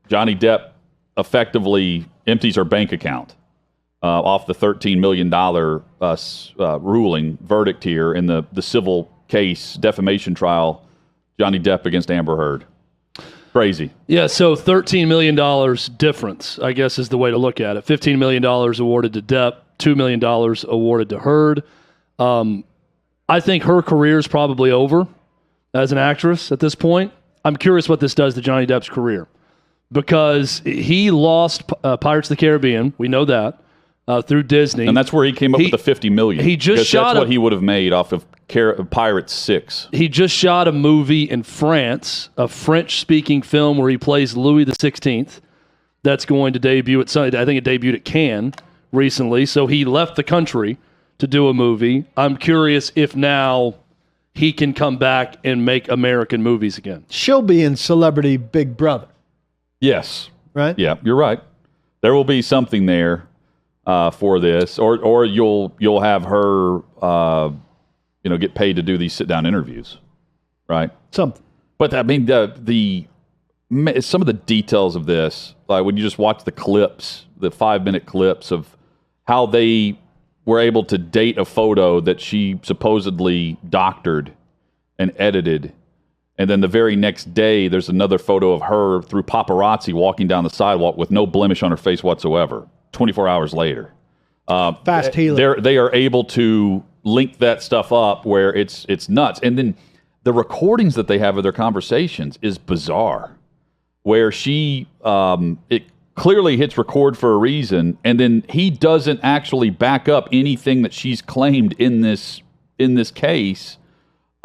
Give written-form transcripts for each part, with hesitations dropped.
Johnny Depp effectively empties her bank account off the $13 million ruling verdict here in the civil case defamation trial, Johnny Depp against Amber Heard. Crazy. Yeah, so $13 million difference, I guess, is the way to look at it. $15 million awarded to Depp, $2 million awarded to Heard. I think her career is probably over as an actress at this point. I'm curious what this does to Johnny Depp's career, because he lost Pirates of the Caribbean. We know that through Disney, and that's where he came up with the $50 million. He just shot that's what he would have made off of Pirates 6. He just shot a movie in France, a French-speaking film where he plays Louis XVI. That's going to debut at I think it debuted at Cannes recently. So he left the country to do a movie. I'm curious if now he can come back and make American movies again. She'll be in Celebrity Big Brother. Yes. Right? Yeah, you're right. There will be something there for this, or you'll have her get paid to do these sit-down interviews, right? Something. But I mean, some of the details of this, like when you just watch the clips, the 5-minute clips of how they were able to date a photo that she supposedly doctored and edited, and then the very next day, there's another photo of her through paparazzi walking down the sidewalk with no blemish on her face whatsoever. 24 hours later, fast healing. They are able to link that stuff up where it's nuts, and then the recordings that they have of their conversations is bizarre, where she it clearly hits record for a reason, and then he doesn't actually back up anything that she's claimed in this case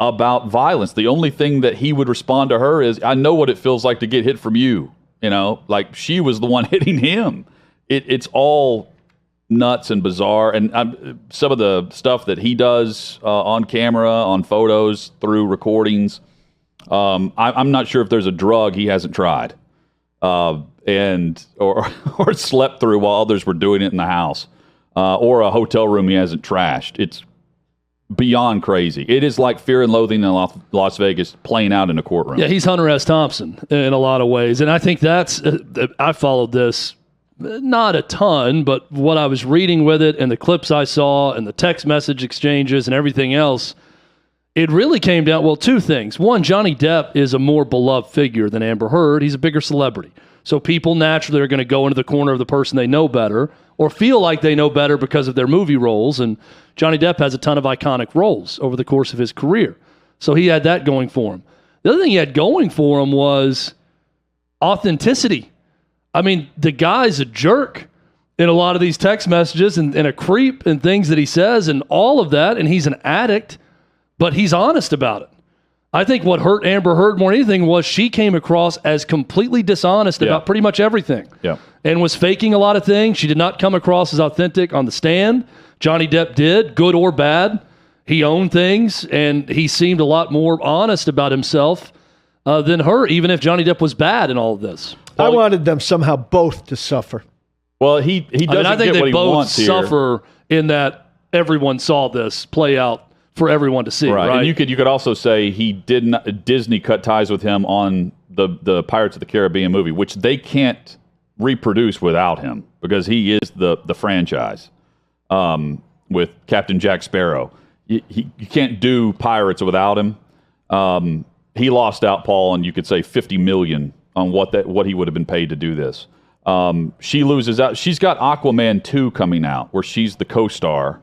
about violence. The only thing that he would respond to her is, "I know what it feels like to get hit from you." Like she was the one hitting him. It's all nuts and bizarre, and some of the stuff that he does on camera, on photos, through recordings. I'm not sure if there's a drug he hasn't tried, or slept through while others were doing it in the house, or a hotel room he hasn't trashed. It's beyond crazy. It is like Fear and Loathing in Las Vegas playing out in a courtroom. Yeah, he's Hunter S. Thompson in a lot of ways, and I think that's I followed this. Not a ton, but what I was reading with it and the clips I saw and the text message exchanges and everything else, it really came down, well, two things. One, Johnny Depp is a more beloved figure than Amber Heard. He's a bigger celebrity. So people naturally are going to go into the corner of the person they know better or feel like they know better because of their movie roles. And Johnny Depp has a ton of iconic roles over the course of his career. So he had that going for him. The other thing he had going for him was authenticity. I mean, the guy's a jerk in a lot of these text messages and a creep and things that he says and all of that, and he's an addict, but he's honest about it. I think what hurt Amber Heard more than anything was she came across as completely dishonest about pretty much everything and was faking a lot of things. She did not come across as authentic on the stand. Johnny Depp did, good or bad. He owned things, and he seemed a lot more honest about himself than her, even if Johnny Depp was bad in all of this. I wanted them somehow both to suffer. Well, he doesn't I think get what they he both wants suffer in that everyone saw this play out for everyone to see. Right. And you could also say Disney cut ties with him on the Pirates of the Caribbean movie, which they can't reproduce without him because he is the franchise with Captain Jack Sparrow. You can't do Pirates without him. He lost out, Paul, and you could say $50 million on what he would have been paid to do this. She loses out. She's got Aquaman 2 coming out, where she's the co-star,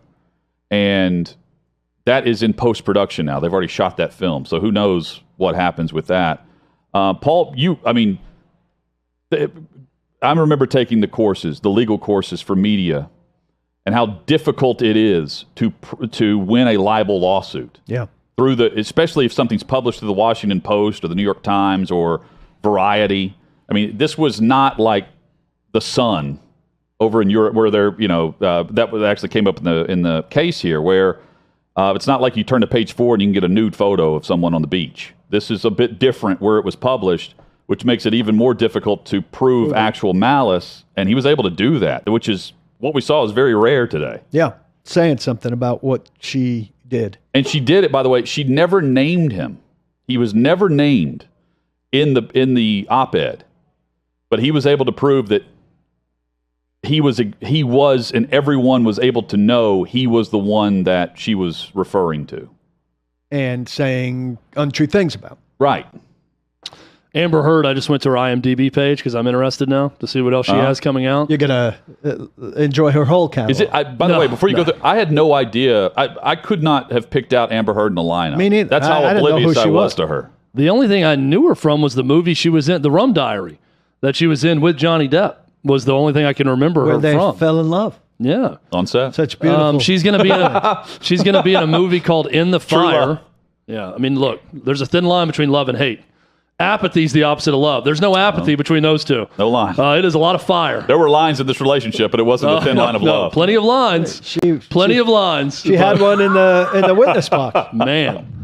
and that is in post-production now. They've already shot that film, so who knows what happens with that. Paul, I remember taking the legal courses for media, and how difficult it is to win a libel lawsuit. Yeah. Especially if something's published through the Washington Post or the New York Times or Variety. I mean, this was not like the Sun over in Europe, where they're that actually came up in the case here, where it's not like you turn to page 4 and you can get a nude photo of someone on the beach. This is a bit different where it was published, which makes it even more difficult to prove actual malice. And he was able to do that, which is what we saw is very rare today. Yeah, saying something about what she did, and she did it. By the way, she never named him. He was never named in the op-ed. but he was able to prove that he was, and everyone was able to know he was the one that she was referring to. And saying untrue things about. Right. Amber Heard, I just went to her IMDb page because I'm interested now to see what else she has coming out. You're going to enjoy her whole catalog. Is it? By the way, before you go through, I had no idea. I could not have picked out Amber Heard in a lineup. Me neither. That's how oblivious I was to her. The only thing I knew her from was the movie she was in, The Rum Diary, that she was in with Johnny Depp, was the only thing I can remember her Where they from. fell in love. Yeah. On set. Such beautiful. She's gonna be in a movie called In the Fire. Yeah. I mean, look, there's a thin line between love and hate. Apathy is the opposite of love. There's no apathy between those two. No line. It is a lot of fire. There were lines in this relationship, but it wasn't a thin line of love. Plenty of lines. Plenty of lines. She had one in the witness box. Man.